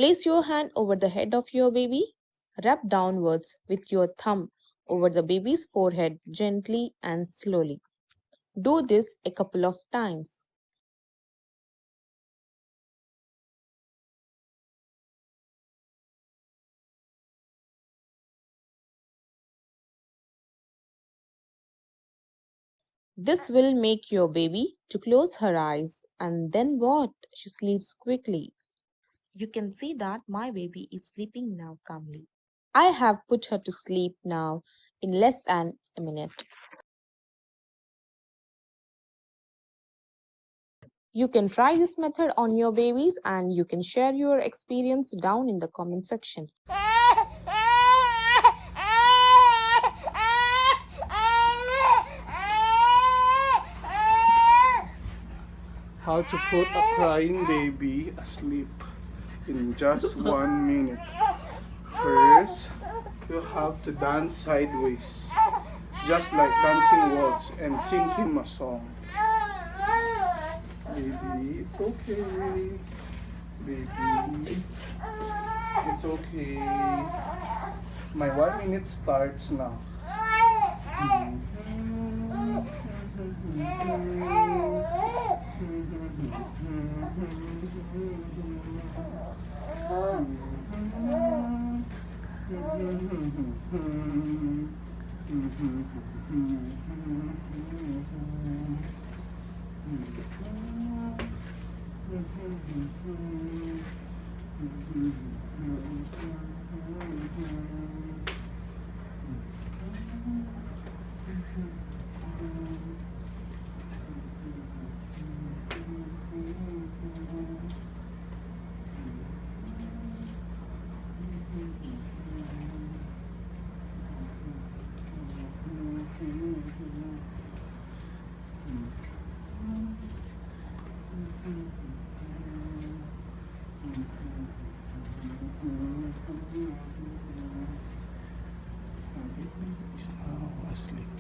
Place your hand over the head of your baby. Rub downwards with your thumb over the baby's forehead gently and slowly. Do this a couple of times. This will make your baby to close her eyes, and then what? She sleeps quickly. You can see that my baby is sleeping now calmly. I have put her to sleep now in less than a minute. You can try this method on your babies and you can share your experience down in the comment section. How to put a crying baby asleep in just 1 minute. First, you have to dance sideways, just like dancing waltz, and sing him a song. Baby, it's okay. Baby, it's okay. My 1 minute starts now. My baby is now asleep.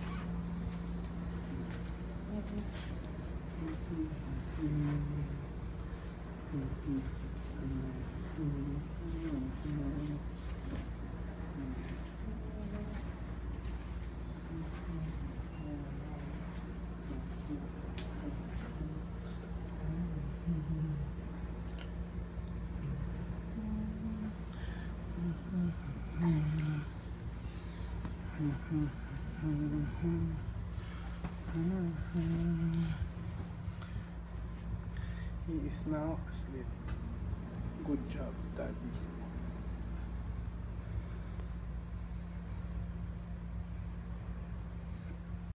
He is now asleep. Good job, Daddy.